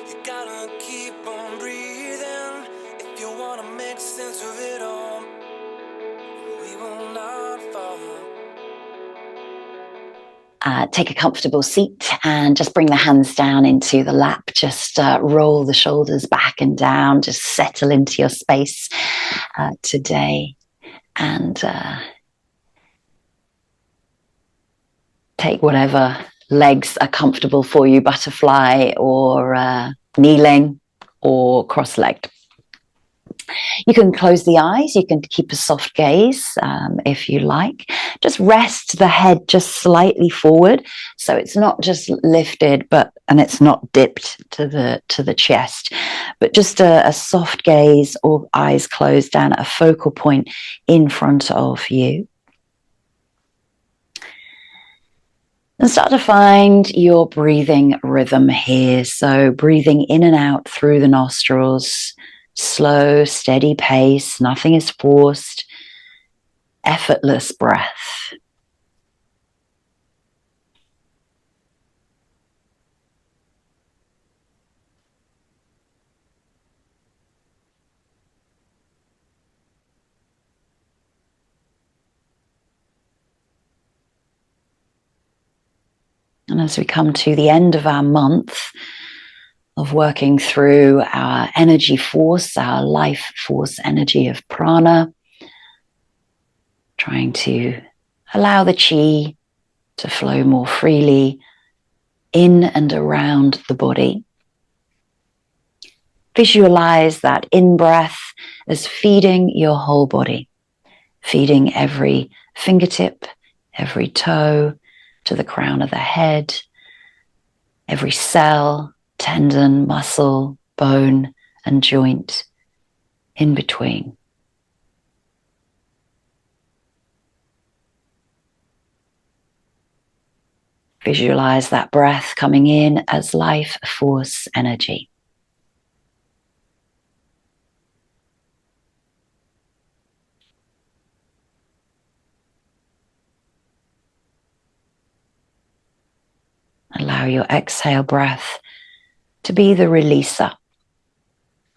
You gotta keep on breathing if you wanna make sense of it all. We will not fall. Take a comfortable seat and just bring the hands down into the lap. Just roll the shoulders back and down. Just settle into your space today. And take whatever legs are comfortable for you, butterfly or kneeling or cross-legged. You can close the eyes. You can keep a soft gaze if you like. Just rest the head just slightly forward, so it's not just lifted, and it's not dipped to the chest, but just a soft gaze or eyes closed down at a focal point in front of you. And start to find your breathing rhythm here. So breathing in and out through the nostrils. Slow, steady pace, nothing is forced, effortless breath. And as we come to the end of our month of working through our energy force, our life force energy of prana, trying to allow the chi to flow more freely in and around the body. Visualize that in-breath as feeding your whole body, feeding every fingertip, every toe to the crown of the head, every cell, tendon, muscle, bone, and joint in between. Visualize that breath coming in as life force energy. Allow your exhale breath to be the releaser,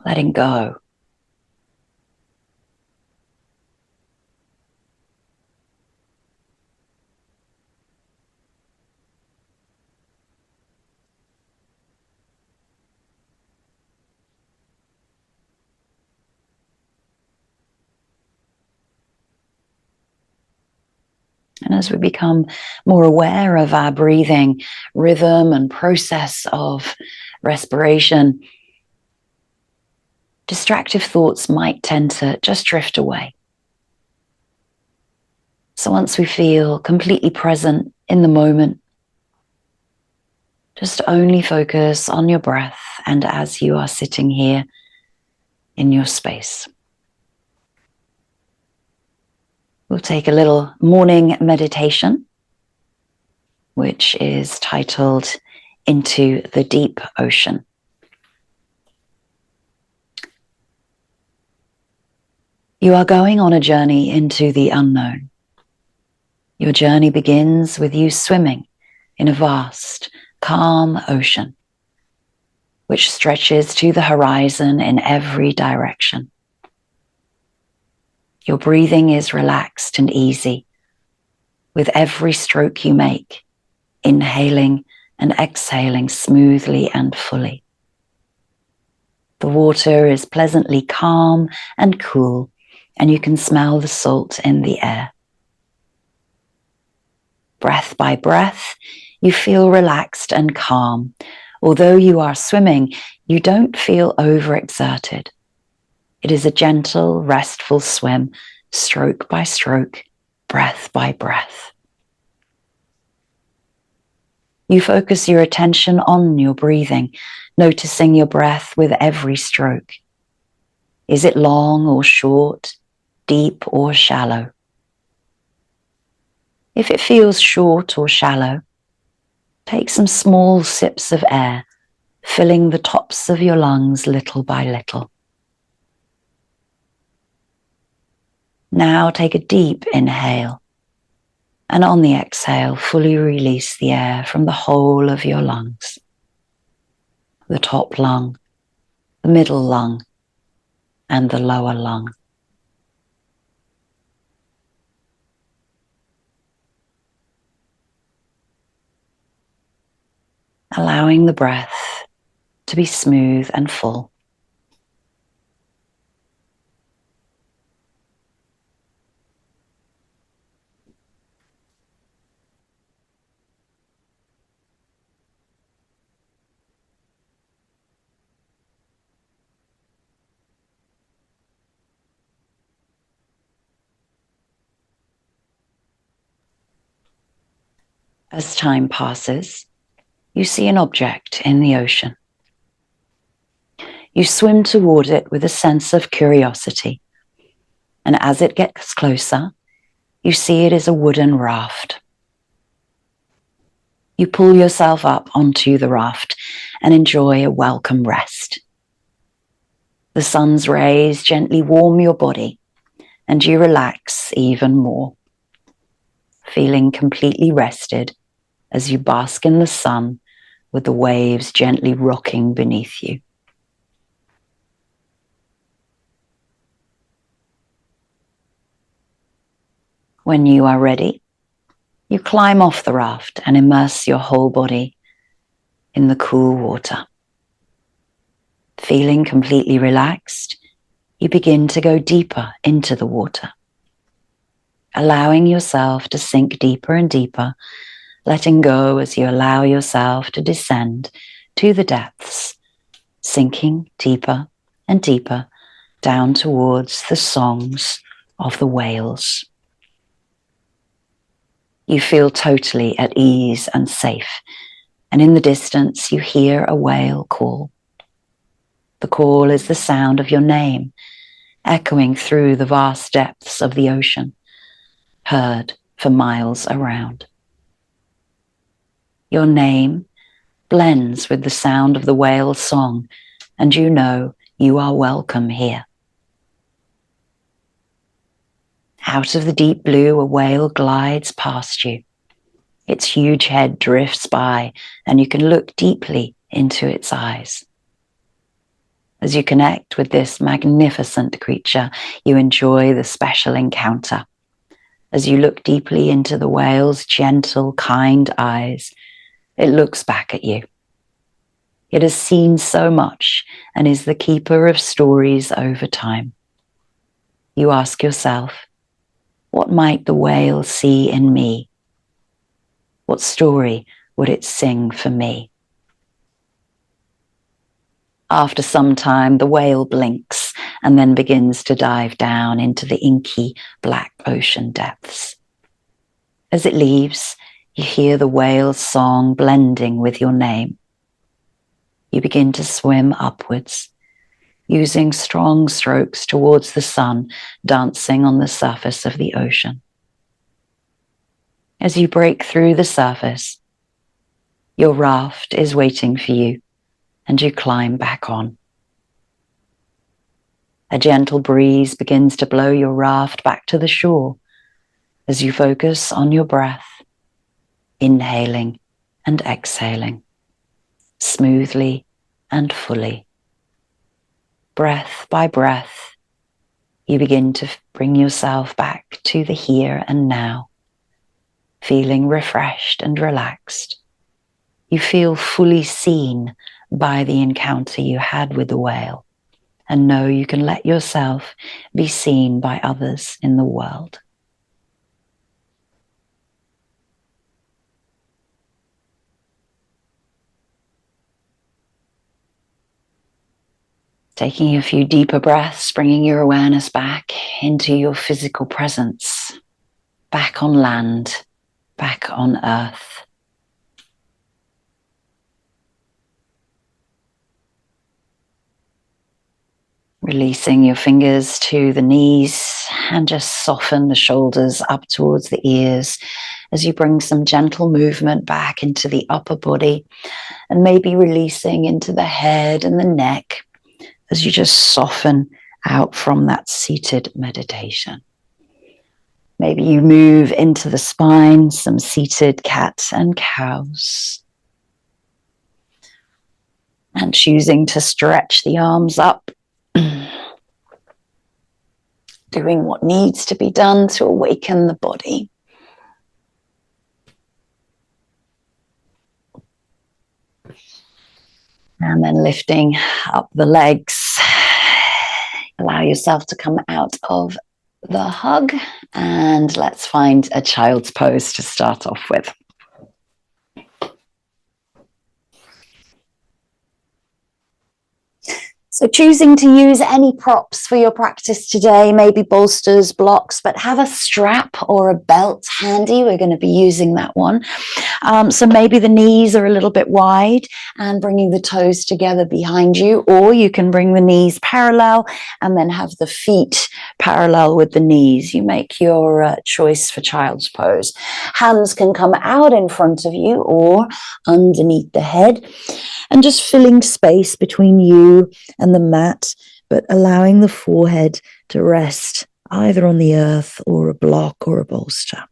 letting go. And as we become more aware of our breathing rhythm and process of respiration, distractive thoughts might tend to just drift away. So once we feel completely present in the moment, just only focus on your breath and as you are sitting here in your space. We'll take a little morning meditation, which is titled Into the Deep Ocean. You are going on a journey into the unknown. Your journey begins with you swimming in a vast, calm ocean, which stretches to the horizon in every direction. Your breathing is relaxed and easy. With every stroke you make, inhaling and exhaling smoothly and fully. The water is pleasantly calm and cool, and you can smell the salt in the air. Breath by breath, you feel relaxed and calm. Although you are swimming, you don't feel overexerted. It is a gentle, restful swim, stroke by stroke, breath by breath. You focus your attention on your breathing, noticing your breath with every stroke. Is it long or short, deep or shallow? If it feels short or shallow, take some small sips of air, filling the tops of your lungs little by little. Now take a deep inhale, and on the exhale, fully release the air from the whole of your lungs. the top lung, the middle lung, and the lower lung. Allowing the breath to be smooth and full. As time passes, you see an object in the ocean. You swim toward it with a sense of curiosity, and as it gets closer, you see it is a wooden raft. You pull yourself up onto the raft and enjoy a welcome rest. The sun's rays gently warm your body, and you relax even more, feeling completely rested as you bask in the sun with the waves gently rocking beneath you. When you are ready, you climb off the raft and immerse your whole body in the cool water. Feeling completely relaxed, you begin to go deeper into the water, allowing yourself to sink deeper and deeper, letting go as you allow yourself to descend to the depths, sinking deeper and deeper down towards the songs of the whales. You feel totally at ease and safe, and in the distance you hear a whale call. The call is the sound of your name, echoing through the vast depths of the ocean, heard for miles around. Your name blends with the sound of the whale's song, and you know you are welcome here. Out of the deep blue, a whale glides past you. Its huge head drifts by, and you can look deeply into its eyes. As you connect with this magnificent creature, you enjoy the special encounter. As you look deeply into the whale's gentle, kind eyes, it looks back at you. It has seen so much and is the keeper of stories over time. You ask yourself, what might the whale see in me? What story would it sing for me? After some time, the whale blinks and then begins to dive down into the inky black ocean depths. As it leaves, you hear the whale's song blending with your name. You begin to swim upwards, using strong strokes towards the sun dancing on the surface of the ocean. As you break through the surface, your raft is waiting for you, and you climb back on. A gentle breeze begins to blow your raft back to the shore as you focus on your breath, inhaling and exhaling, smoothly and fully. Breath by breath, you begin to bring yourself back to the here and now, feeling refreshed and relaxed. You feel fully seen by the encounter you had with the whale, and know you can let yourself be seen by others in the world. Taking a few deeper breaths, bringing your awareness back into your physical presence, back on land, back on earth. Releasing your fingers to the knees and just soften the shoulders up towards the ears as you bring some gentle movement back into the upper body, and maybe releasing into the head and the neck as you just soften out from that seated meditation. Maybe you move into the spine, some seated cats and cows. and choosing to stretch the arms up, doing what needs to be done to awaken the body. And then lifting up the legs. Allow yourself to come out of the hug, and let's find a child's pose to start off with. So choosing to use any props for your practice today, maybe bolsters, blocks, but have a strap or a belt handy. We're going to be using that one. So maybe the knees are a little bit wide and bringing the toes together behind you, or you can bring the knees parallel and then have the feet parallel with the knees. You make your choice for child's pose. Hands can come out in front of you or underneath the head, and just filling space between you and the mat, but allowing the forehead to rest either on the earth or a block or a bolster.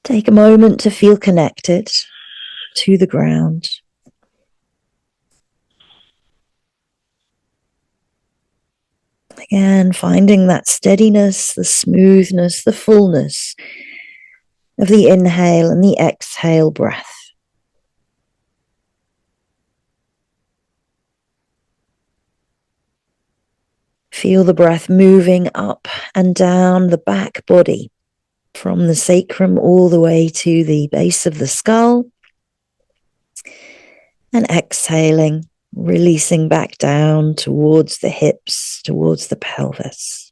Take a moment to feel connected to the ground. Again, finding that steadiness, the smoothness, the fullness of the inhale and the exhale breath. Feel the breath moving up and down the back body, from the sacrum all the way to the base of the skull. And exhaling, releasing back down towards the hips, towards the pelvis.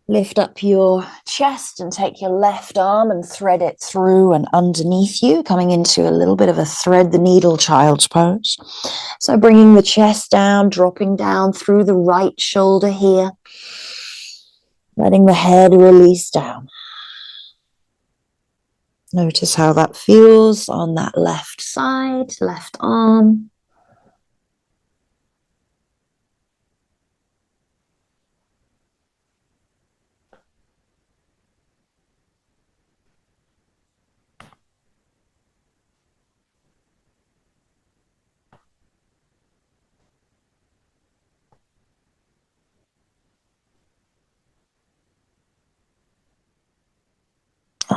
Lift up your chest and take your left arm and thread it through and underneath you, coming into a little bit of a thread the needle child's pose. So bringing the chest down, dropping down through the right shoulder here, letting the head release down. Notice how that feels on that left side, left arm.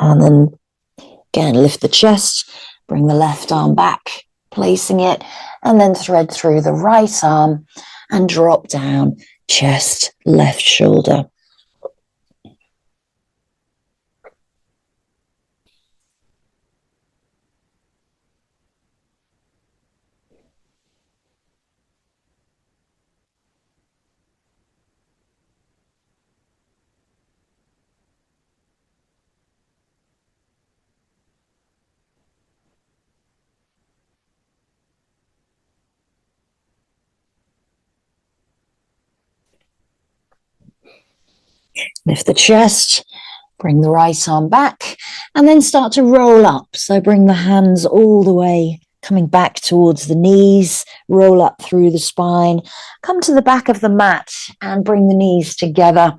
And then again, lift the chest, bring the left arm back, placing it, and then thread through the right arm and drop down, chest, left shoulder. Lift the chest, bring the right arm back, and then start to roll up. So bring the hands all the way, coming back towards the knees, roll up through the spine, come to the back of the mat and bring the knees together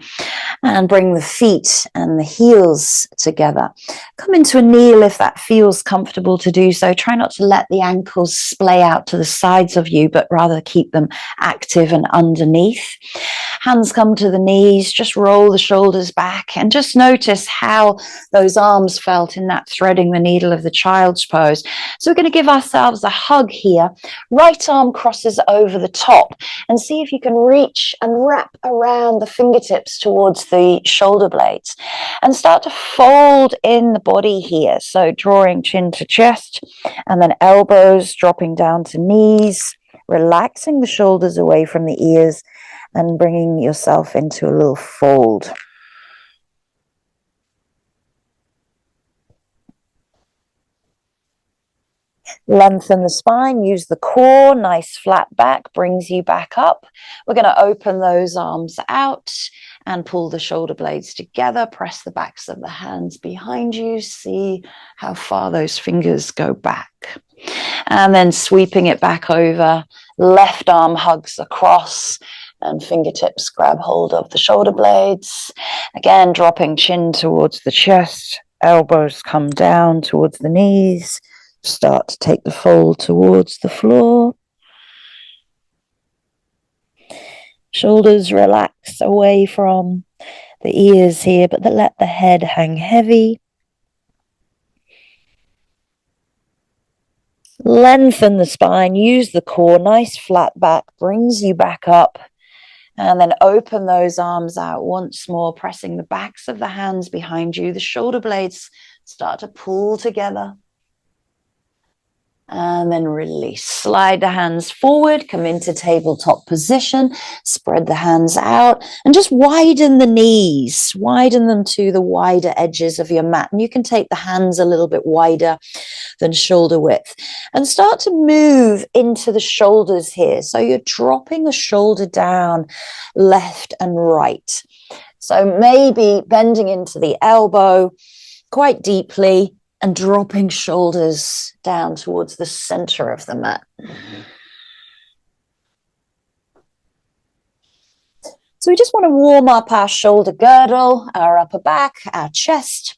and bring the feet and the heels together. Come into a kneel if that feels comfortable to do so. Try not to let the ankles splay out to the sides of you, but rather keep them active and underneath. Hands come to the knees, just roll the shoulders back and just notice how those arms felt in that threading the needle of the child's pose. So we're going to give ourselves a hug here. Right arm crosses over the top and see if you can reach and wrap around the fingertips towards the shoulder blades and start to fold in the body here. So drawing chin to chest and then elbows dropping down to knees, relaxing the shoulders away from the ears and bringing yourself into a little fold. Lengthen the spine, use the core, nice flat back, brings you back up. We're going to open those arms out and pull the shoulder blades together, press the backs of the hands behind you, see how far those fingers go back. And then sweeping it back over, left arm hugs across, And fingertips grab hold of the shoulder blades. Again, dropping chin towards the chest. Elbows come down towards the knees. Start to take the fold towards the floor. Shoulders relax away from the ears here, but let the head hang heavy. Lengthen the spine, use the core, nice flat back, brings you back up. And then open those arms out once more, pressing the backs of the hands behind you. The shoulder blades start to pull together. And then release. Slide the hands forward, come into tabletop position, spread the hands out, and just widen the knees. Widen them to the wider edges of your mat. And you can take the hands a little bit wider than shoulder width. And start to move into the shoulders here. So you're dropping a shoulder down left and right. So maybe bending into the elbow quite deeply, and dropping shoulders down towards the center of the mat. So we just want to warm up our shoulder girdle, our upper back, our chest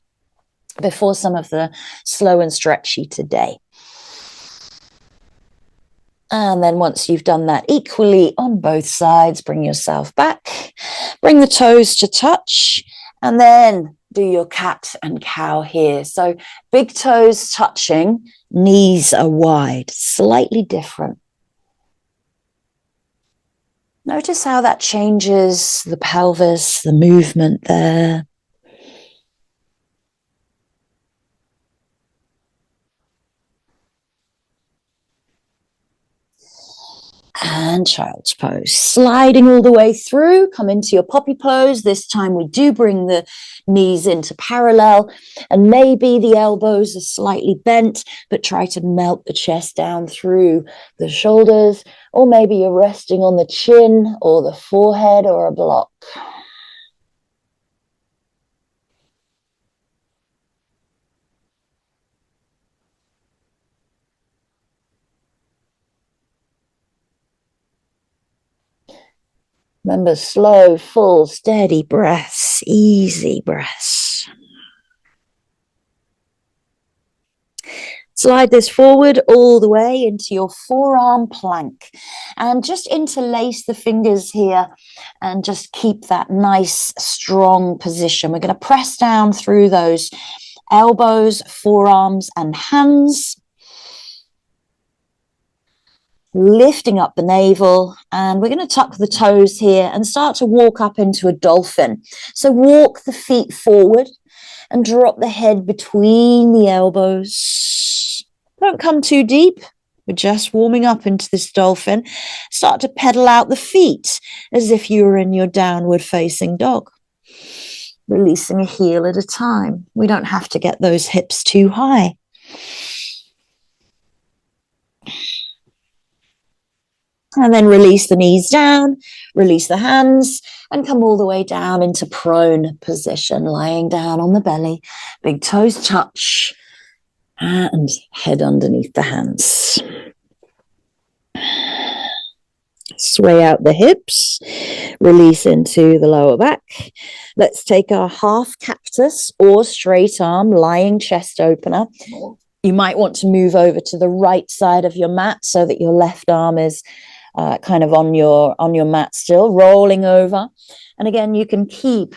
before some of the slow and stretchy today. And then once you've done that equally on both sides, bring yourself back, bring the toes to touch, and then do your cat and cow here. So big toes touching, knees are wide, slightly different. Notice how that changes the pelvis, the movement there. And child's pose, sliding all the way through, come into your poppy pose. This time we do bring the knees into parallel, and maybe the elbows are slightly bent, but try to melt the chest down through the shoulders, or maybe you're resting on the chin or the forehead or a block. Remember, slow, full, steady breaths, easy breaths. Slide this forward all the way into your forearm plank and just interlace the fingers here and just keep that nice, strong position. We're going to press down through those elbows, forearms, and hands. Lifting up the navel, and we're going to tuck the toes here and start to walk up into a dolphin. So walk the feet forward and drop the head between the elbows. Don't come too deep. We're just warming up into this dolphin. Start to pedal out the feet as if you were in your downward facing dog. Releasing a heel at a time. We don't have to get those hips too high. And then release the knees down, release the hands, and come all the way down into prone position, lying down on the belly, big toes touch, and head underneath the hands. Sway out the hips, release into the lower back. Let's take our half cactus or straight arm lying chest opener. You might want to move over to the right side of your mat so that your left arm is kind of on your mat still, rolling over. And again, you can keep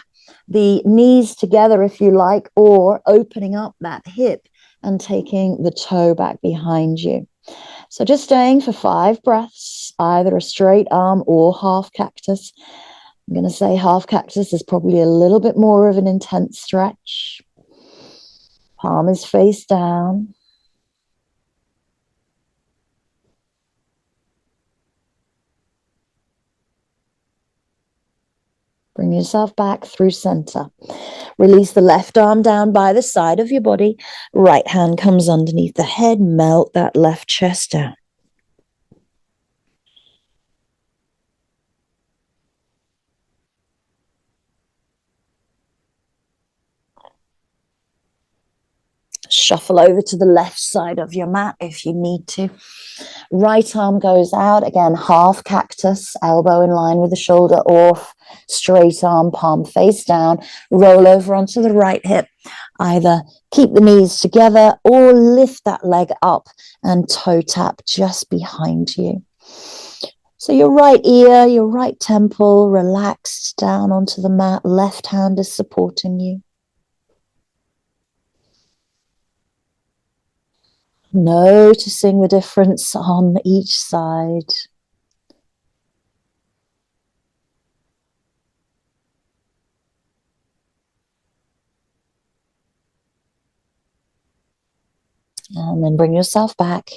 the knees together if you like, or opening up that hip and taking the toe back behind you. So just staying for 5 breaths, either a straight arm or half cactus. I'm going to say half cactus is probably a little bit more of an intense stretch. Palm is face down. Bring yourself back through center. Release the left arm down by the side of your body. Right hand comes underneath the head. Melt that left chest down. Shuffle over to the left side of your mat if you need to. Right arm goes out. Again, half cactus, elbow in line with the shoulder off. Straight arm, palm face down. Roll over onto the right hip. Either keep the knees together or lift that leg up and toe tap just behind you. So your right ear, your right temple relaxed down onto the mat. Left hand is supporting you. Noticing the difference on each side. And then bring yourself back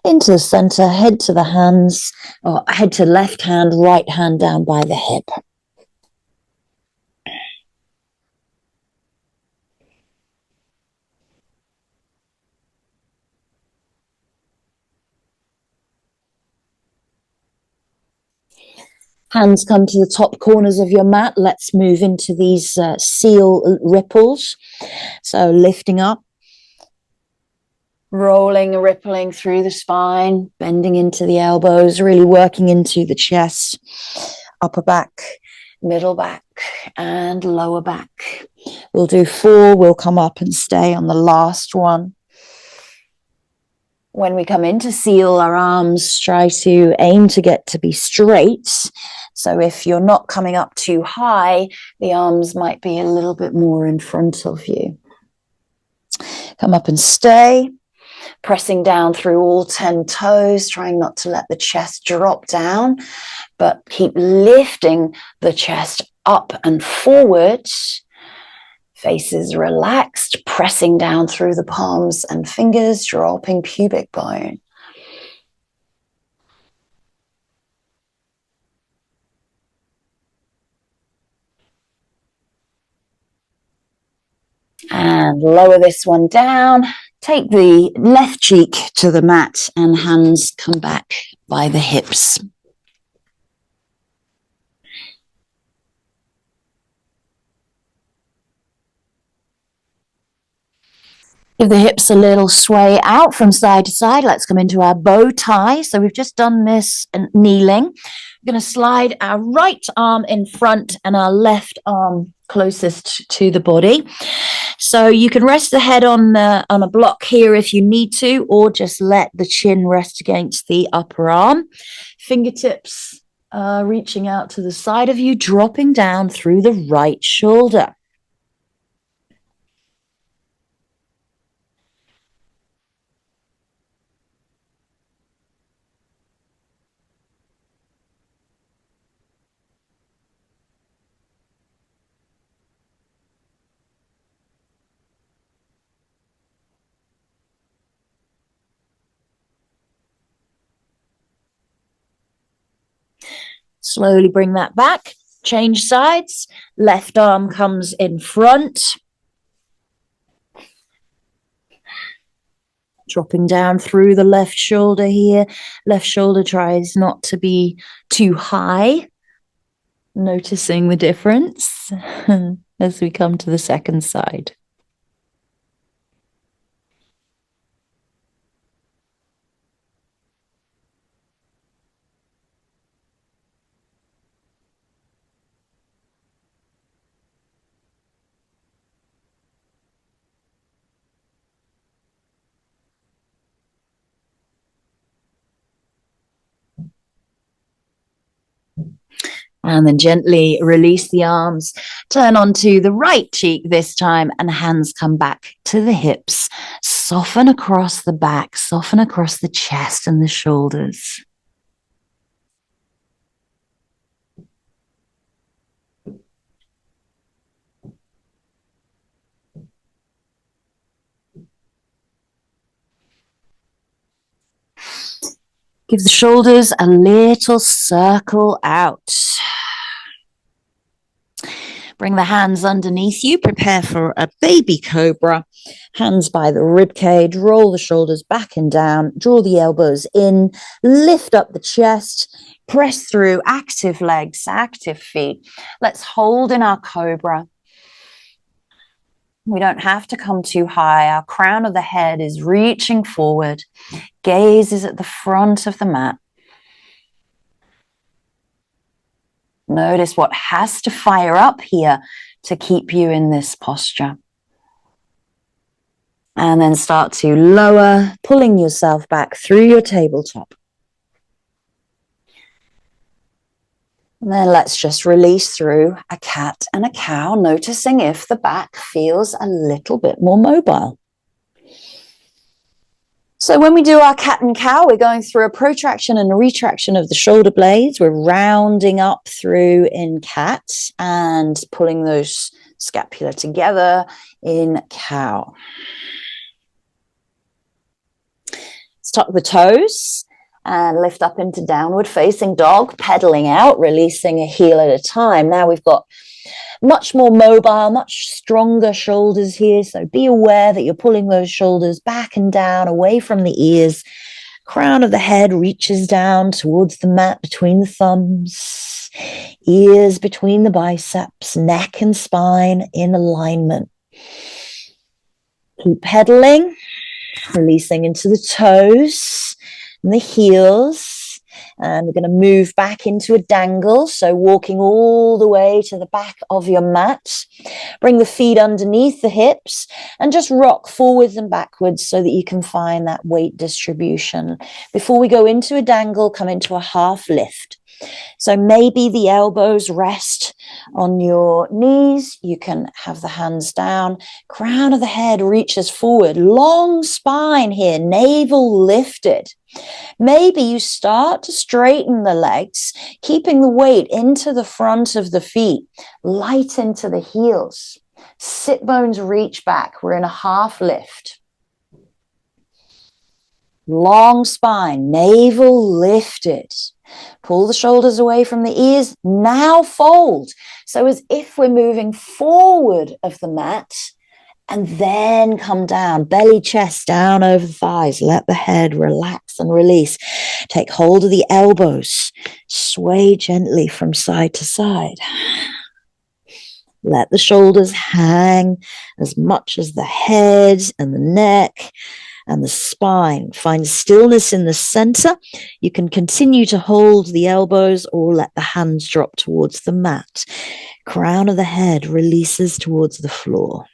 into the center, head to the hands, or head to left hand, right hand down by the hip. Hands come to the top corners of your mat. Let's move into these seal ripples. So lifting up, rolling and rippling through the spine, bending into the elbows, really working into the chest, upper back, middle back, and lower back. We'll do 4. We'll come up and stay on the last one. When we come into seal, our arms try to aim to get to be straight. So if you're not coming up too high, the arms might be a little bit more in front of you. Come up and stay, pressing down through all 10 toes, trying not to let the chest drop down, but keep lifting the chest up and forward. Faces relaxed, pressing down through the palms and fingers, dropping pubic bone. And lower this one down. Take the left cheek to the mat and hands come back by the hips. Give the hips a little sway out from side to side. Let's come into our bow tie. So we've just done this kneeling. We're going to slide our right arm in front and our left arm closest to the body. So you can rest the head on a block here if you need to, or just let the chin rest against the upper arm. Fingertips reaching out to the side of you, dropping down through the right shoulder. Slowly bring that back, change sides, left arm comes in front. Dropping down through the left shoulder here. Left shoulder tries not to be too high. Noticing the difference as we come to the second side. And then gently release the arms, turn onto the right cheek this time, and hands come back to the hips. Soften across the back, soften across the chest and the shoulders. Give the shoulders a little circle out. Bring the hands underneath you. Prepare for a baby cobra. Hands by the rib cage. Roll the shoulders back and down. Draw the elbows in. Lift up the chest. Press through. Active legs, active feet. Let's hold in our cobra. We don't have to come too high. Our crown of the head is reaching forward. Gaze is at the front of the mat. Notice what has to fire up here to keep you in this posture. And then start to lower, pulling yourself back through your tabletop. And then let's just release through a cat and a cow, noticing if the back feels a little bit more mobile. So when we do our cat and cow, we're going through a protraction and a retraction of the shoulder blades. We're rounding up through in cat and pulling those scapula together in cow. Let's tuck the toes and lift up into downward facing dog, pedaling out, releasing a heel at a time. Now we've got much more mobile, much stronger shoulders here. So be aware that you're pulling those shoulders back and down, away from the ears. Crown of the head reaches down towards the mat between the thumbs, ears between the biceps, neck and spine in alignment. Keep pedaling, releasing into the toes and the heels. And we're going to move back into a dangle. So walking all the way to the back of your mat. Bring the feet underneath the hips and just rock forwards and backwards so that you can find that weight distribution. Before we go into a dangle, come into a half lift. So maybe the elbows rest on your knees. You can have the hands down. Crown of the head reaches forward. Long spine here, navel lifted. Maybe you start to straighten the legs, keeping the weight into the front of the feet, light into the heels. Sit bones reach back. We're in a half lift. Long spine, navel lifted. Pull the shoulders away from the ears. Now fold. So as if we're moving forward of the mat and then come down, belly, chest down over the thighs. Let the head relax and release. Take hold of the elbows. Sway gently from side to side. Let the shoulders hang as much as the head and the neck and the spine. Find stillness in the center. You can continue to hold the elbows or let the hands drop towards the mat. Crown of the head releases towards the floor.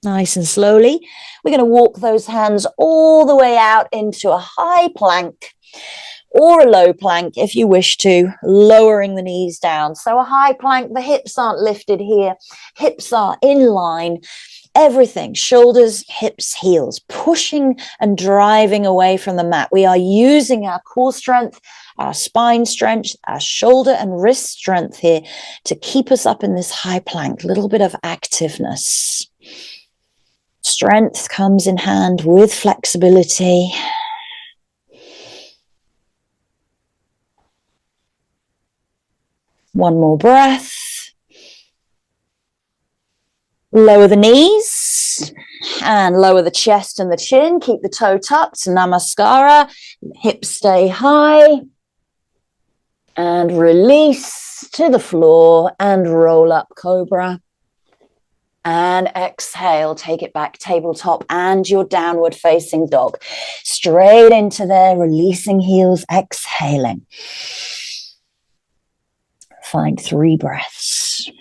Nice and slowly, we're going to walk those hands all the way out into a high plank or a low plank if you wish to, lowering the knees down. So a high plank, the hips aren't lifted here. Hips are in line. Everything, shoulders, hips, heels, pushing and driving away from the mat. We are using our core strength, our spine strength, our shoulder and wrist strength here to keep us up in this high plank. A little bit of activeness. Strength comes in hand with flexibility. One more breath. Lower the knees and lower the chest and the chin. Keep the toe tucked. Namaskara. Hips stay high. And release to the floor and roll up cobra. And exhale, take it back, tabletop and your downward facing dog. Straight into there, releasing heels, exhaling. Find 3 breaths.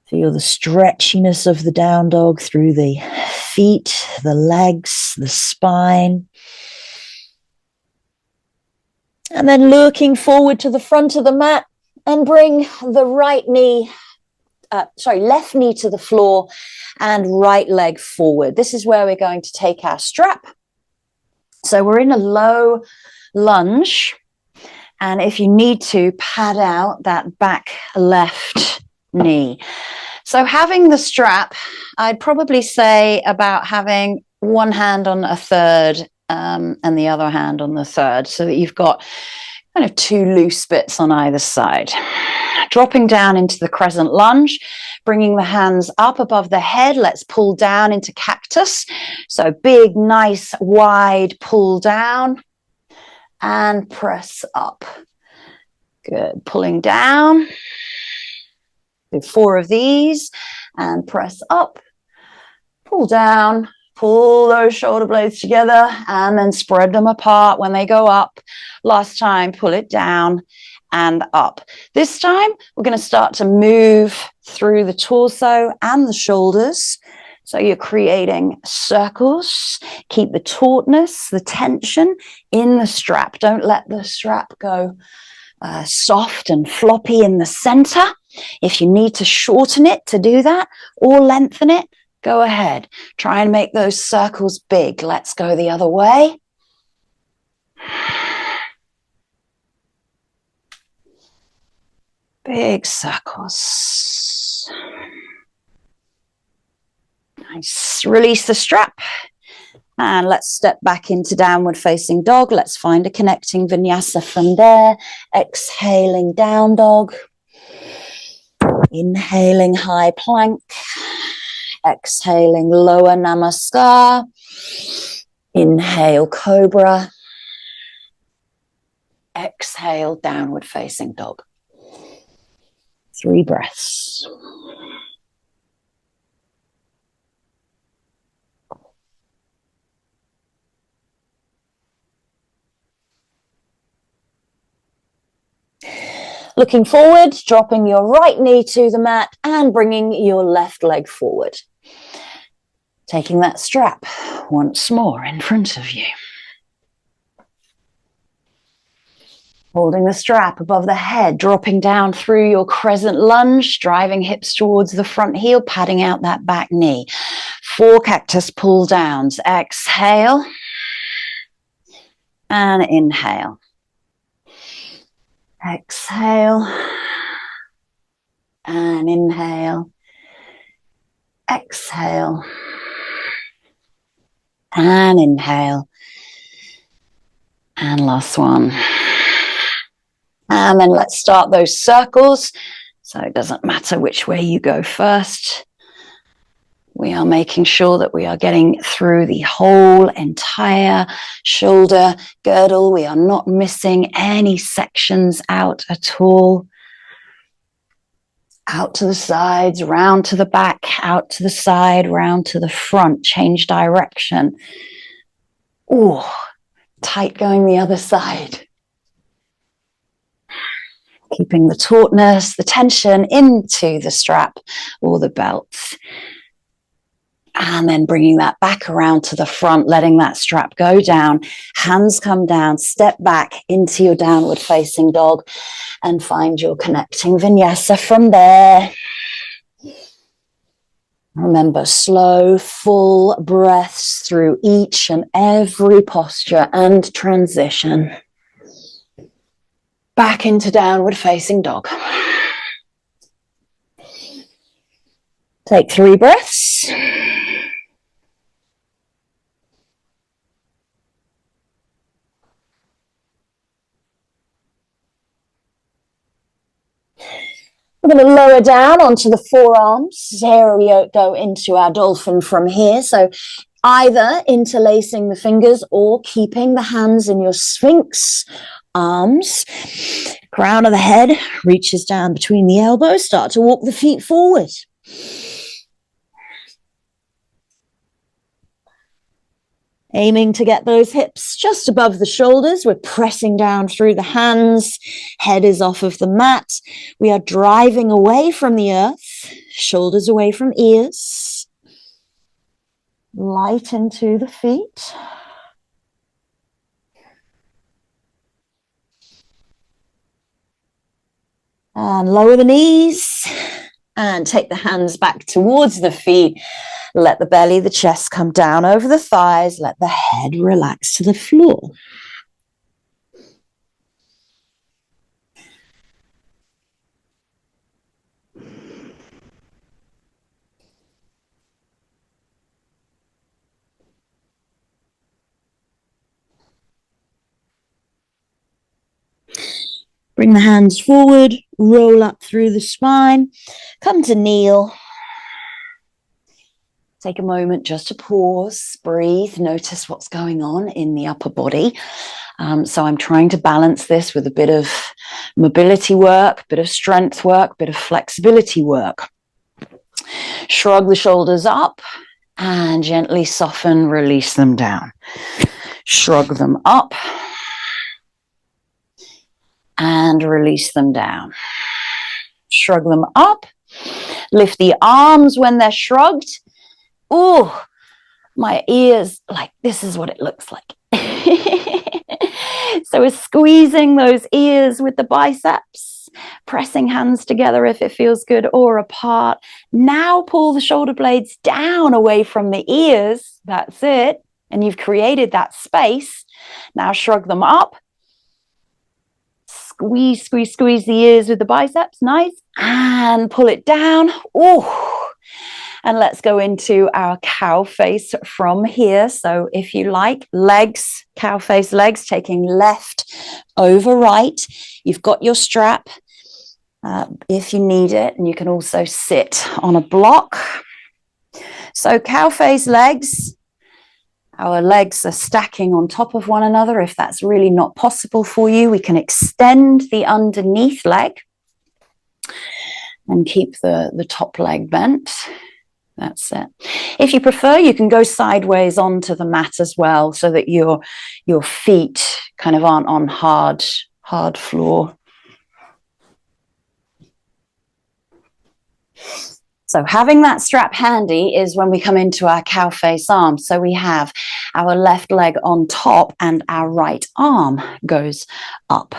Feel the stretchiness of the down dog through the feet, the legs, the spine. And then looking forward to the front of the mat and bring the left knee to the floor and right leg forward. This is where we're going to take our strap. So we're in a low lunge. And if you need to, pad out that back left knee. So having the strap, I'd probably say about having one hand on a third and the other hand on the third, so that you've got kind of two loose bits on either side. Dropping down into the crescent lunge, bringing the hands up above the head. Let's pull down into cactus. So big, nice, wide pull down and press up. Good. Pulling down. Do 4 of these and press up. Pull down. Pull those shoulder blades together and then spread them apart when they go up. Last time, pull it down and up. This time, we're going to start to move through the torso and the shoulders. So you're creating circles. Keep the tautness, the tension in the strap. Don't let the strap go soft and floppy in the center. If you need to shorten it to do that or lengthen it, go ahead. Try and make those circles big. Let's go the other way. Big circles. Nice. Release the strap. And let's step back into downward facing dog. Let's find a connecting vinyasa from there. Exhaling down dog. Inhaling high plank. Exhaling lower namaskar. Inhale cobra. Exhale downward facing dog. 3 breaths. Looking forward, dropping your right knee to the mat and bringing your left leg forward. Taking that strap once more in front of you. Holding the strap above the head, dropping down through your crescent lunge, driving hips towards the front heel, padding out that back knee. 4 cactus pull downs. Exhale and inhale. Exhale and inhale. Exhale and inhale. And last one. And then let's start those circles. So it doesn't matter which way you go first. We are making sure that we are getting through the whole entire shoulder girdle. We are not missing any sections out at all. Out to the sides, round to the back, out to the side, round to the front. Change direction. Ooh, tight going the other side. Keeping the tautness, the tension into the strap or the belt. And then bringing that back around to the front, letting that strap go down. Hands come down, step back into your downward facing dog and find your connecting vinyasa from there. Remember, slow, full breaths through each and every posture and transition. Back into downward facing dog. Take 3 breaths. We're going to lower down onto the forearms. Here we go into our dolphin from here. So either interlacing the fingers or keeping the hands in your sphinx arms. Crown of the head reaches down between the elbows. Start to walk the feet forward. Aiming to get those hips just above the shoulders. We're pressing down through the hands. Head is off of the mat. We are driving away from the earth. Shoulders away from ears. Light into the feet. And lower the knees. And take the hands back towards the feet. Let the belly, the chest come down over the thighs. Let the head relax to the floor. Bring the hands forward, roll up through the spine, come to kneel. Take a moment just to pause, breathe, notice what's going on in the upper body. So I'm trying to balance this with a bit of mobility work, bit of strength work, bit of flexibility work. Shrug the shoulders up and gently soften, release them down. Shrug them up and release them down. Shrug them up. Lift the arms when they're shrugged. Oh, my ears, like this is what it looks like. So we're squeezing those ears with the biceps, pressing hands together if it feels good or apart. Now pull the shoulder blades down away from the ears. That's it. And you've created that space. Now shrug them up. Squeeze, squeeze, squeeze the ears with the biceps. Nice. And pull it down. Oh. And let's go into our cow face from here. So if you like, legs, cow face legs, taking left over right. You've got your strap if you need it. And you can also sit on a block. So cow face legs. Our legs are stacking on top of one another. If that's really not possible for you, we can extend the underneath leg and keep the top leg bent. That's it. If you prefer, you can go sideways onto the mat as well so that your feet kind of aren't on hard floor. So having that strap handy is when we come into our cow face arm. So we have our left leg on top and our right arm goes up.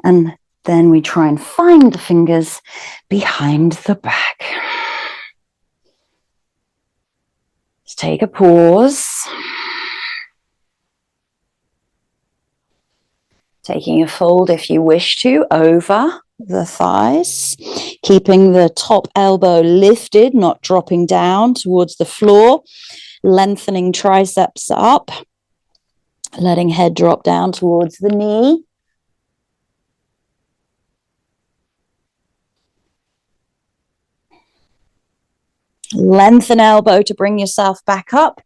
And then we try and find the fingers behind the back. Let's take a pause. Taking a fold if you wish to over the thighs, keeping the top elbow lifted, not dropping down towards the floor, lengthening triceps up, letting head drop down towards the knee. Lengthen elbow to bring yourself back up.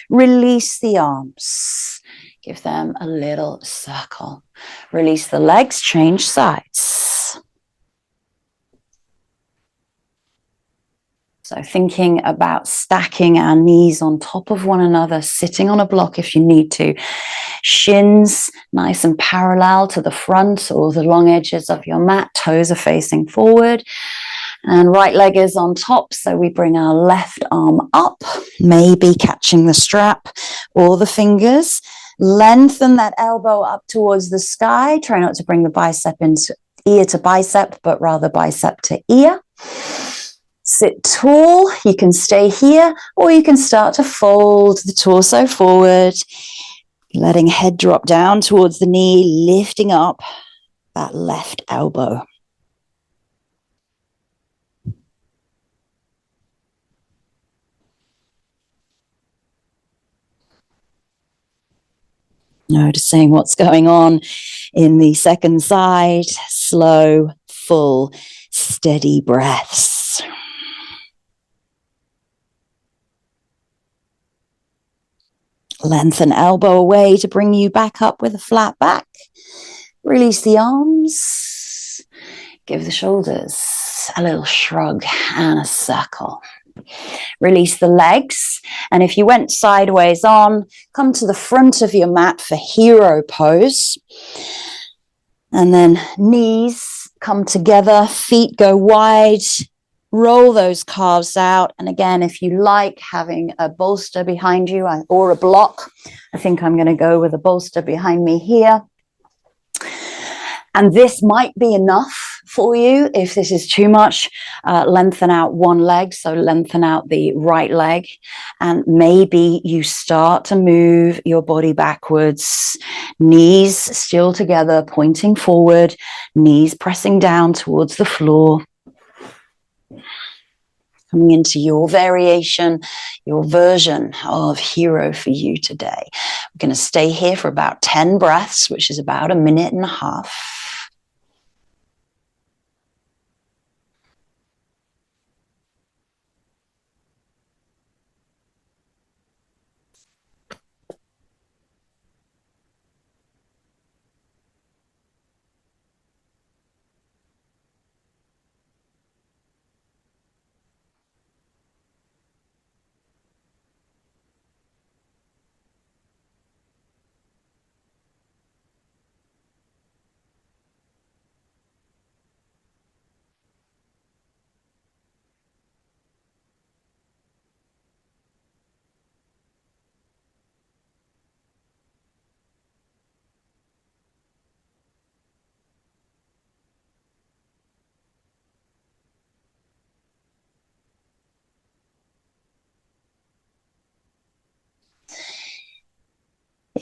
Release the arms. Give them a little circle. Release the legs, change sides. So thinking about stacking our knees on top of one another, sitting on a block if you need to. Shins nice and parallel to the front or the long edges of your mat. Toes are facing forward. And right leg is on top, so we bring our left arm up, maybe catching the strap or the fingers. Lengthen that elbow up towards the sky. Try not to bring the bicep into ear to bicep, but rather bicep to ear. Sit tall. You can stay here, or you can start to fold the torso forward, letting head drop down towards the knee, lifting up that left elbow. Noticing what's going on in the second side. Slow, full, steady breaths. Lengthen elbow away to bring you back up with a flat back. Release the arms. Give the shoulders a little shrug and a circle. Release the legs. And if you went sideways on, come to the front of your mat for hero pose. And then knees come together, feet go wide, roll those calves out. And again, if you like having a bolster behind you or a block, I think I'm going to go with a bolster behind me here. And this might be enough for you. If this is too much, lengthen out one leg. So lengthen out the right leg. And maybe you start to move your body backwards. Knees still together, pointing forward. Knees pressing down towards the floor. Coming into your variation, your version of hero for you today. We're going to stay here for about 10 breaths, which is about a minute and a half.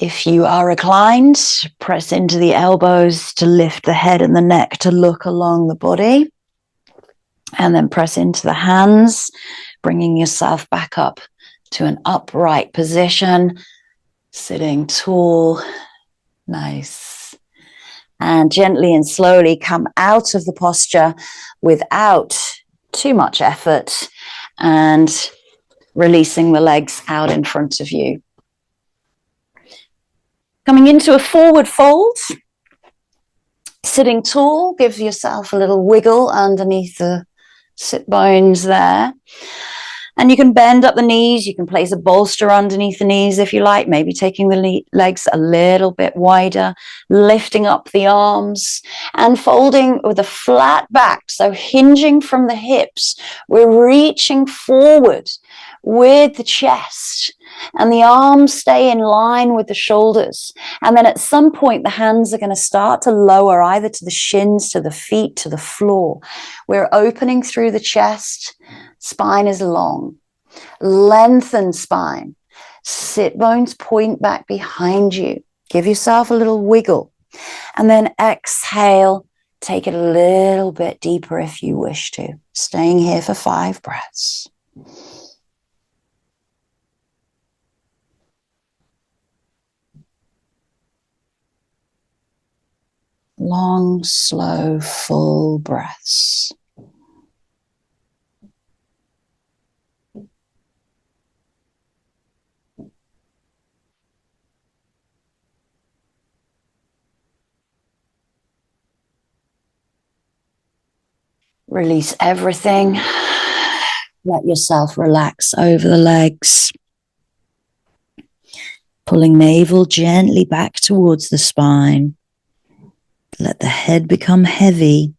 If you are reclined, press into the elbows to lift the head and the neck to look along the body. And then press into the hands, bringing yourself back up to an upright position, sitting tall. Nice. And gently and slowly come out of the posture without too much effort and releasing the legs out in front of you. Coming into a forward fold, sitting tall, give yourself a little wiggle underneath the sit bones there. And you can bend up the knees. You can place a bolster underneath the knees if you like, maybe taking the legs a little bit wider, lifting up the arms and folding with a flat back. So hinging from the hips, we're reaching forward with the chest and the arms stay in line with the shoulders. And then at some point, the hands are going to start to lower either to the shins, to the feet, to the floor. We're opening through the chest. Spine is long. Lengthen spine. Sit bones point back behind you. Give yourself a little wiggle. And then exhale. Take it a little bit deeper if you wish to. Staying here for 5 breaths. Long, slow, full breaths. Release everything. Let yourself relax over the legs. Pulling navel gently back towards the spine. Let the head become heavy.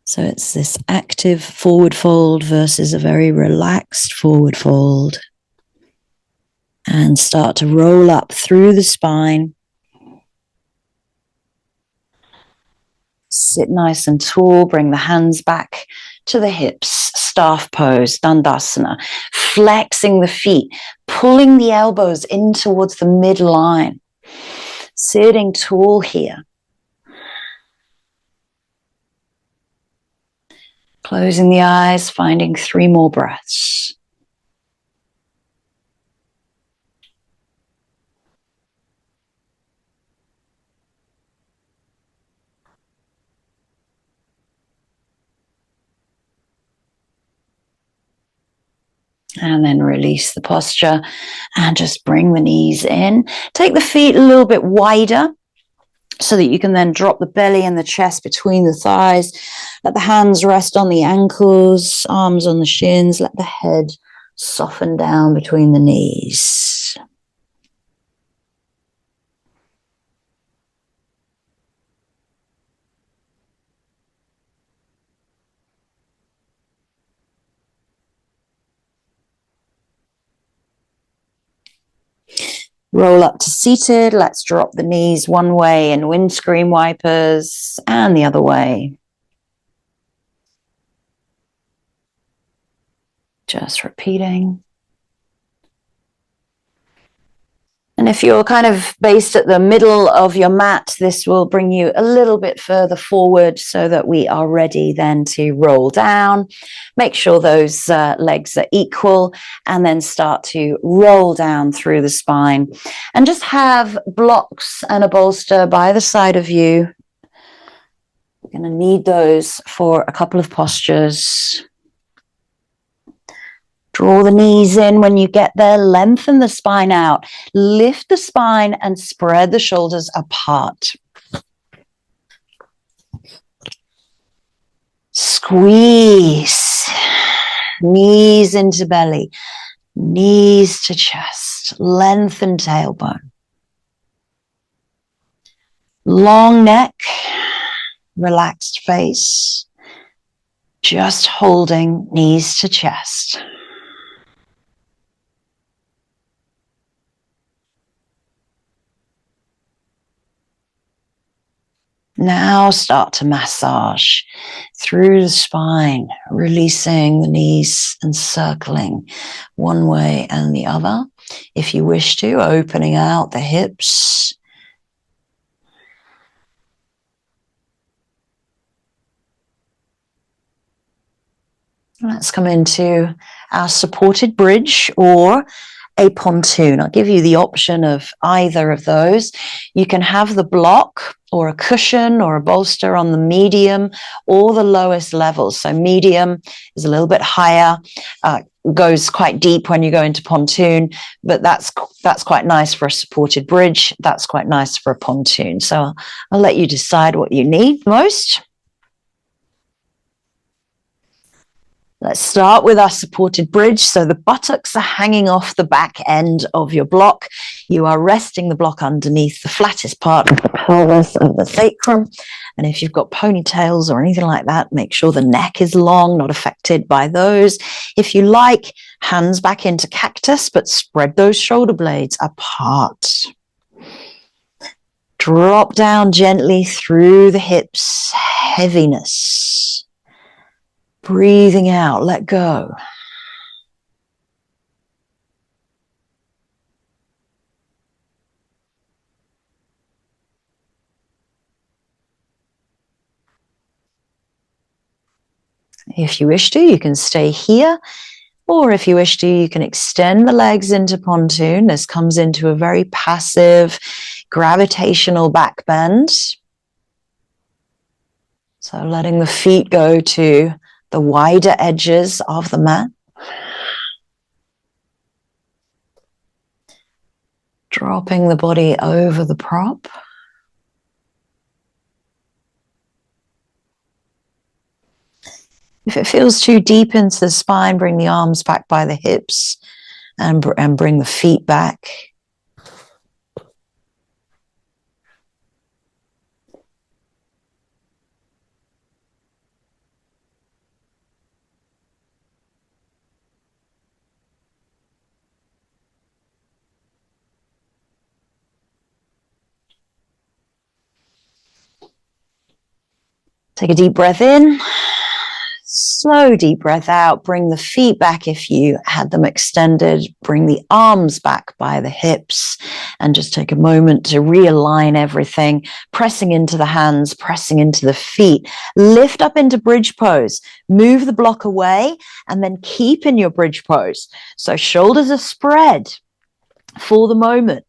So it's this active forward fold versus a very relaxed forward fold. And start to roll up through the spine. Sit nice and tall. Bring the hands back to the hips. Staff pose, Dandasana. Flexing the feet. Pulling the elbows in towards the midline. Sitting tall here. Closing the eyes, finding 3 more breaths. And then release the posture and just bring the knees in. Take the feet a little bit wider so that you can then drop the belly and the chest between the thighs. Let the hands rest on the ankles, arms on the shins. Let the head soften down between the knees. Roll up to seated. Let's drop the knees one way in windscreen wipers and the other way. Just repeating. And if you're kind of based at the middle of your mat, this will bring you a little bit further forward so that we are ready then to roll down. Make sure those legs are equal and then start to roll down through the spine. And just have blocks and a bolster by the side of you. You're going to need those for a couple of postures. Draw the knees in when you get there. Lengthen the spine out. Lift the spine and spread the shoulders apart. Squeeze. Knees into belly. Knees to chest. Lengthen tailbone. Long neck. Relaxed face. Just holding knees to chest. Now start to massage through the spine, releasing the knees and circling one way and the other. If you wish to, opening out the hips. Let's come into our supported bridge or a pontoon. I'll give you the option of either of those. You can have the block or a cushion or a bolster on the medium or the lowest level. So medium is a little bit higher, goes quite deep when you go into pontoon, but that's quite nice for a supported bridge. That's quite nice for a pontoon. So I'll let you decide what you need most. Let's start with our supported bridge. So the buttocks are hanging off the back end of your block. You are resting the block underneath the flattest part of the pelvis of the sacrum. And if you've got ponytails or anything like that, make sure the neck is long, not affected by those. If you like, hands back into cactus, but spread those shoulder blades apart. Drop down gently through the hips, heaviness. Breathing out, let go. If you wish to, you can stay here, or if you wish to, you can extend the legs into pontoon. This comes into a very passive, gravitational back bend. So letting the feet go to the wider edges of the mat. Dropping the body over the prop. If it feels too deep into the spine, bring the arms back by the hips and bring the feet back. Take a deep breath in, slow deep breath out, bring the feet back if you had them extended, bring the arms back by the hips, and just take a moment to realign everything, pressing into the hands, pressing into the feet. Lift up into bridge pose, move the block away, and then keep in your bridge pose. So shoulders are spread for the moment.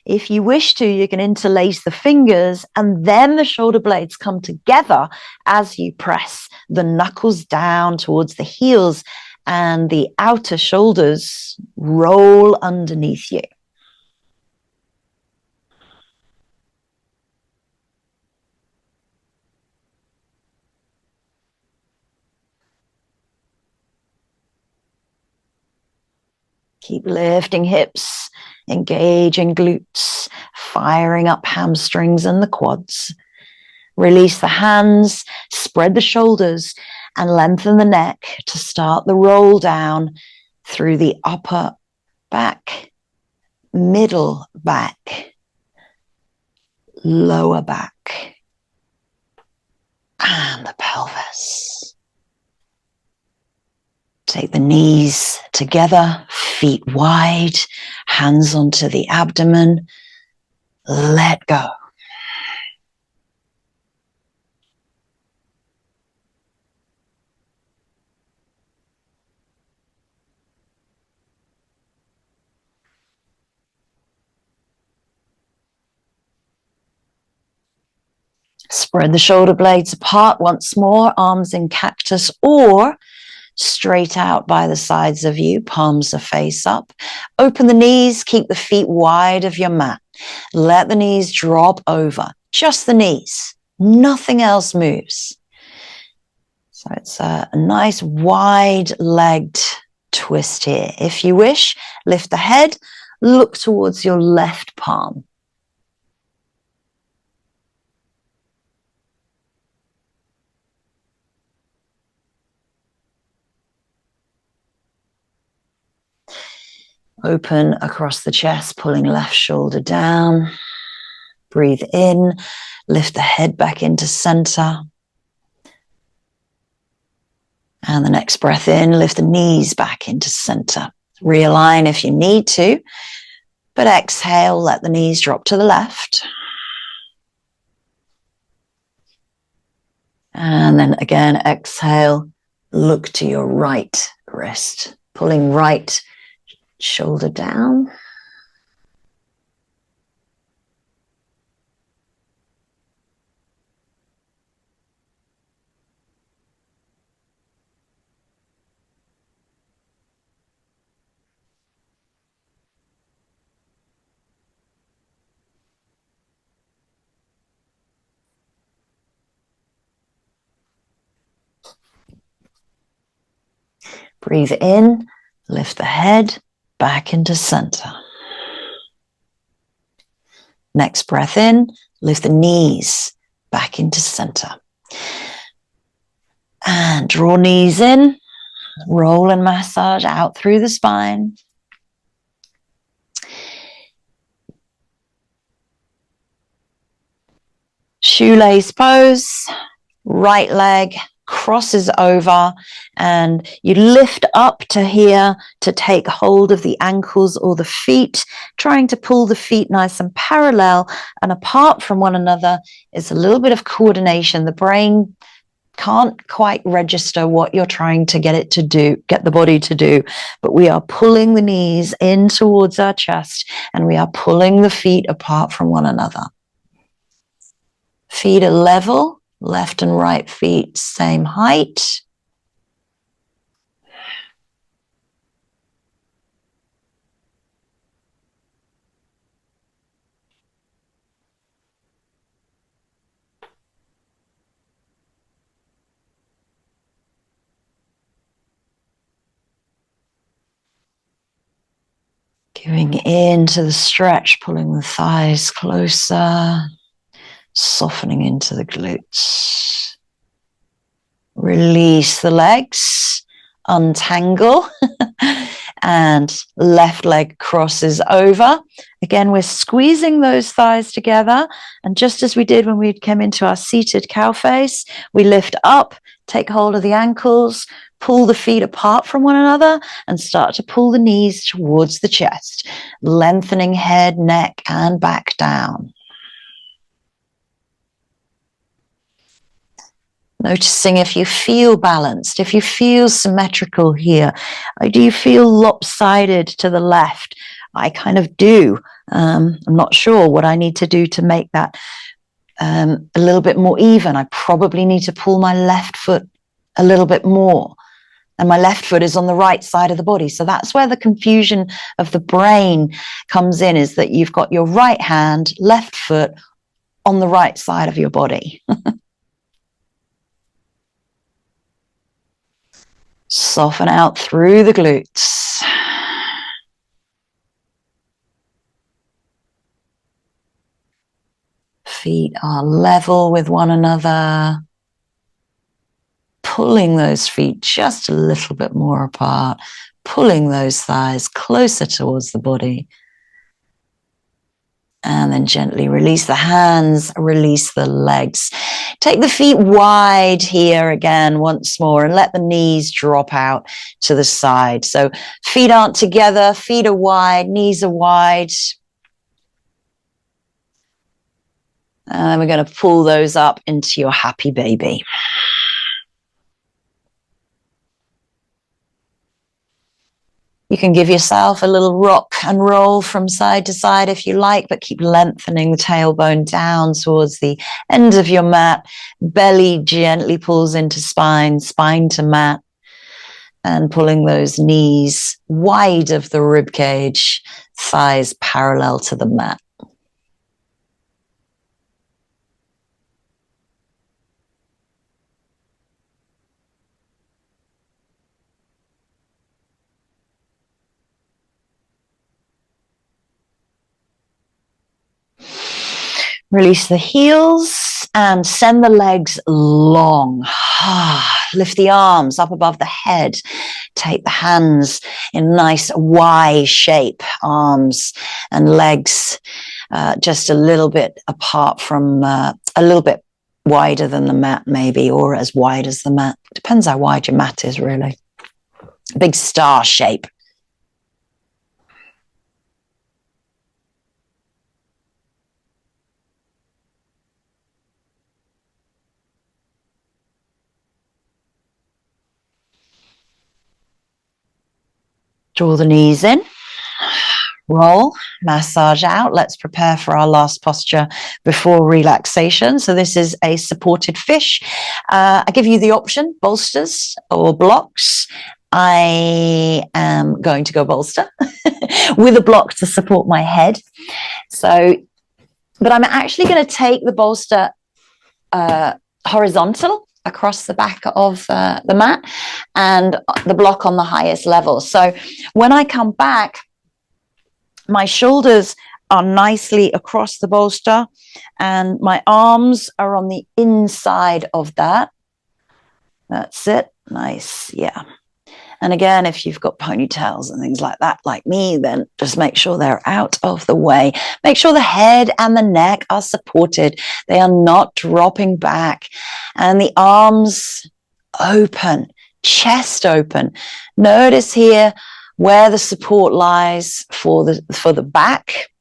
If you wish to, you can interlace the fingers and then the shoulder blades come together as you press the knuckles down towards the heels and the outer shoulders roll underneath you. Keep lifting hips, engaging glutes, firing up hamstrings and the quads. Release the hands, spread the shoulders, and lengthen the neck to start the roll down through the upper back, middle back, lower back, and the pelvis. Take the knees together, feet wide, hands onto the abdomen. Let go. Spread the shoulder blades apart once more, arms in cactus or straight out by the sides of you, palms are face up. Open the knees, keep the feet wide of your mat. Let the knees drop over, just the knees, nothing else moves. So it's a nice wide-legged twist here. If you wish, lift the head, look towards your left palm. Open across the chest, pulling left shoulder down. Breathe in, lift the head back into center. And the next breath in, lift the knees back into center. Realign if you need to, but exhale, let the knees drop to the left. And then again, exhale, look to your right wrist, pulling right shoulder down. Breathe in, lift the head back into center. Next breath in, lift the knees back into center. And draw knees in, roll and massage out through the spine. Shoelace pose, right leg crosses over, and you lift up to here to take hold of the ankles or the feet, trying to pull the feet nice and parallel and apart from one another. Is a little bit of coordination. The brain can't quite register what you're trying to get it to do, get the body to do, but we are pulling the knees in towards our chest and we are pulling the feet apart from one another. Feet are level, left and right feet same height. Giving into the stretch, pulling the thighs closer, softening into the glutes. Release the legs, untangle, and left leg crosses over. Again, we're squeezing those thighs together. And just as we did when we came into our seated cow face, we lift up, take hold of the ankles, pull the feet apart from one another, and start to pull the knees towards the chest, lengthening head, neck, and back down. Noticing if you feel balanced, if you feel symmetrical here. Do you feel lopsided to the left? I kind of do. I'm not sure what I need to do to make that a little bit more even. I probably need to pull my left foot a little bit more. And my left foot is on the right side of the body. So that's where the confusion of the brain comes in, is that you've got your right hand, left foot on the right side of your body. Soften out through the glutes. Feet are level with one another. Pulling those feet just a little bit more apart. Pulling those thighs closer towards the body. And then gently release the hands, release the legs. Take the feet wide here again once more and let the knees drop out to the side. So feet aren't together, feet are wide, knees are wide. And then we're going to pull those up into your happy baby. You can give yourself a little rock and roll from side to side if you like, but keep lengthening the tailbone down towards the end of your mat. Belly gently pulls into spine, spine to mat, and pulling those knees wide of the rib cage, thighs parallel to the mat. Release the heels and send the legs long. Lift the arms up above the head. Take the hands in nice Y shape, arms and legs just a little bit apart from, a little bit wider than the mat maybe, or as wide as the mat. Depends how wide your mat is really. Big star shape. Draw the knees in. Roll, massage out. Let's prepare for our last posture before relaxation. So this is a supported fish. I give you the option, bolsters or blocks. I am going to go bolster with a block to support my head. So, but I'm actually going to take the bolster horizontal across the back of the mat and the block on the highest level. So when I come back, my shoulders are nicely across the bolster and my arms are on the inside of that. That's it. Nice. Yeah. And again, if you've got ponytails and things like that, like me, then just make sure they're out of the way. Make sure the head and the neck are supported. They are not dropping back. And the arms open, chest open. Notice here where the support lies for the back.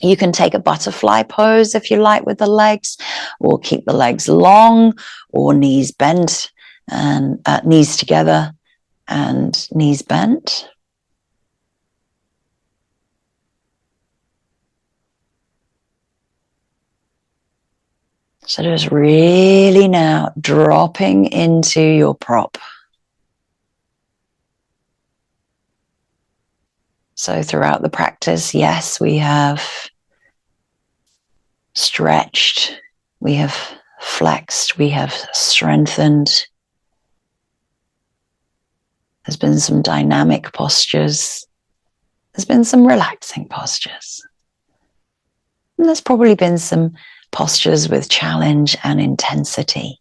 You can take a butterfly pose if you like with the legs, or keep the legs long, or knees bent and knees together and knees bent. So just really now dropping into your prop. So throughout the practice, yes, we have stretched, we have flexed, we have strengthened. There's been some dynamic postures. There's been some relaxing postures. And there's probably been some postures with challenge and intensity.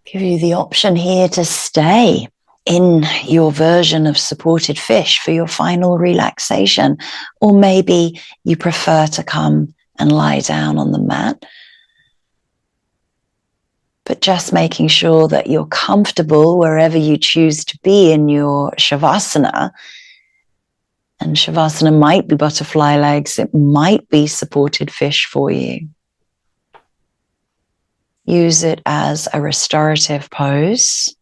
Give you the option here to stay in your version of supported fish for your final relaxation, or maybe you prefer to come and lie down on the mat. But just making sure that you're comfortable wherever you choose to be in your Shavasana. And Shavasana might be butterfly legs, it might be supported fish for you. Use it as a restorative pose.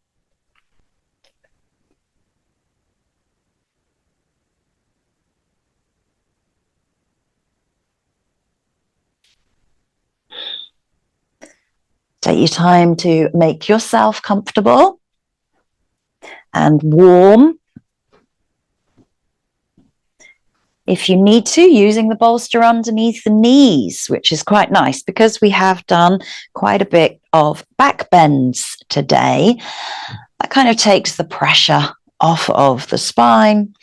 Take your time to make yourself comfortable and warm. If you need to, using the bolster underneath the knees, which is quite nice because we have done quite a bit of back bends today. That kind of takes the pressure off of the spine.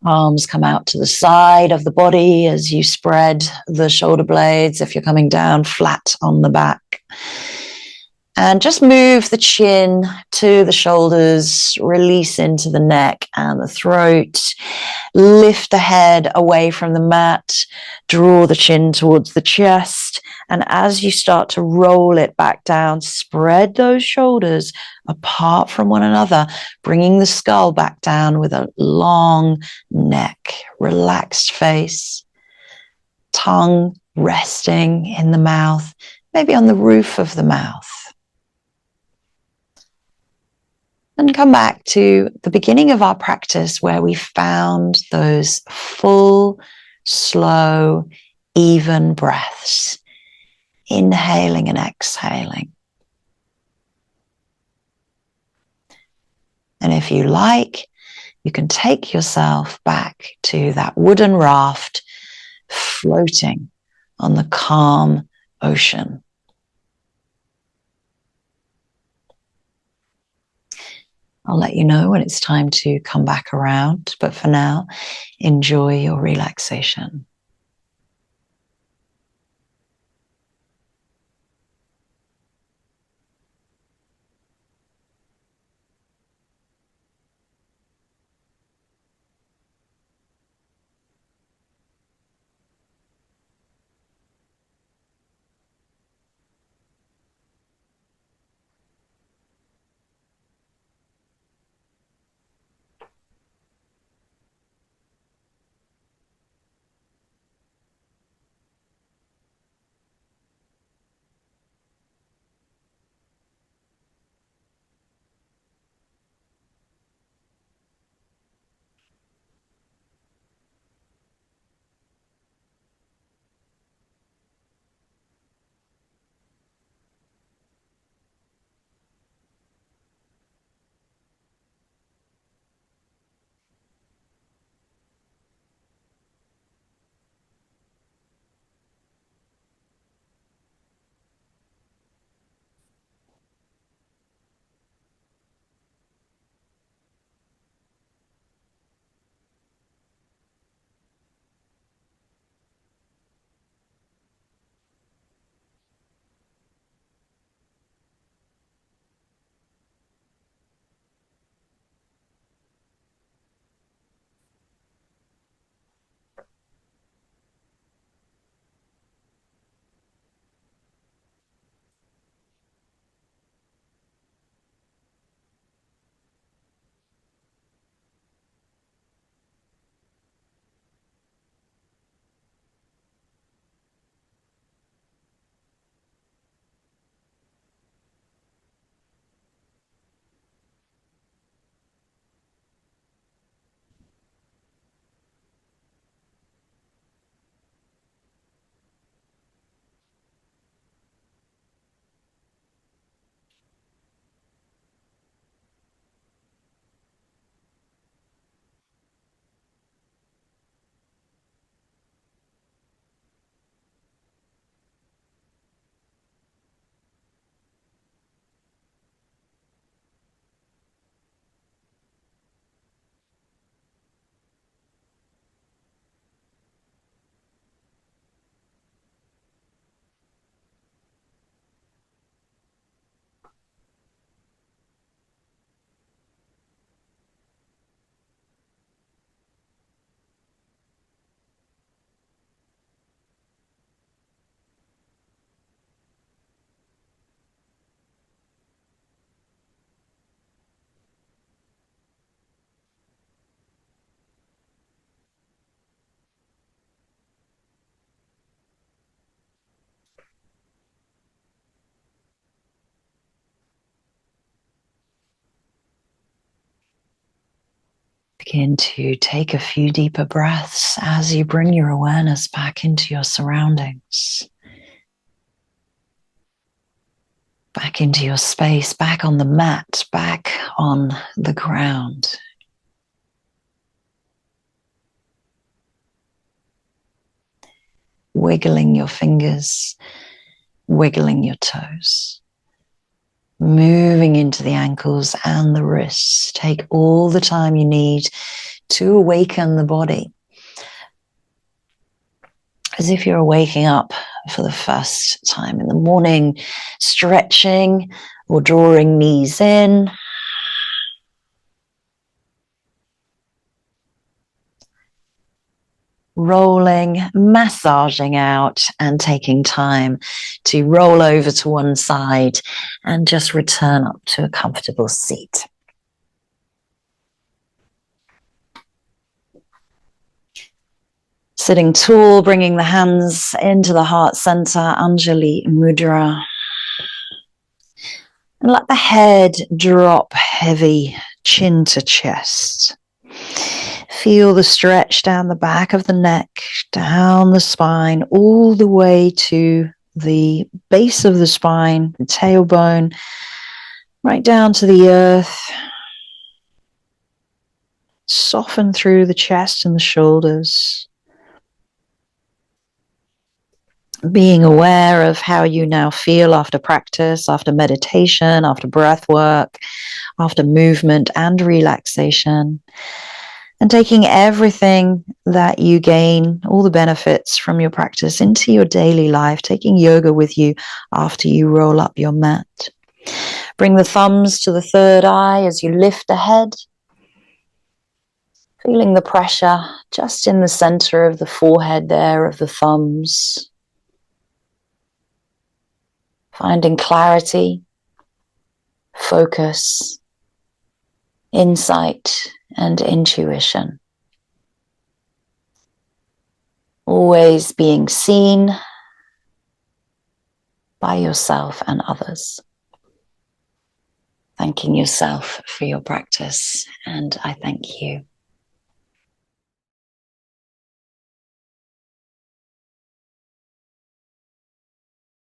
Arms come out to the side of the body as you spread the shoulder blades if you're coming down flat on the back. And just move the chin to the shoulders, release into the neck and the throat. Lift the head away from the mat, draw the chin towards the chest. And as you start to roll it back down, spread those shoulders apart from one another, bringing the skull back down with a long neck, relaxed face, tongue resting in the mouth, maybe on the roof of the mouth. And come back to the beginning of our practice where we found those full, slow, even breaths, inhaling and exhaling. And if you like, you can take yourself back to that wooden raft floating on the calm ocean. I'll let you know when it's time to come back around, but for now, enjoy your relaxation. Begin to take a few deeper breaths as you bring your awareness back into your surroundings, back into your space, back on the mat, back on the ground. Wiggling your fingers, wiggling your toes, moving into the ankles and the wrists. Take all the time you need to awaken the body, as if you're waking up for the first time in the morning, stretching or drawing knees in. Rolling, massaging out, and taking time to roll over to one side and just return up to a comfortable seat. Sitting tall, bringing the hands into the heart center, Anjali Mudra. And let the head drop heavy, chin to chest. Feel the stretch down the back of the neck, down the spine, all the way to the base of the spine, the tailbone, right down to the earth. Soften through the chest and the shoulders. Being aware of how you now feel after practice, after meditation, after breath work, after movement and relaxation. And taking everything that you gain, all the benefits from your practice into your daily life, taking yoga with you after you roll up your mat. Bring the thumbs to the third eye as you lift the head. Feeling the pressure just in the center of the forehead there, of the thumbs. Finding clarity, focus, insight, and intuition. Always being seen by yourself and others. Thanking yourself for your practice, and I thank you.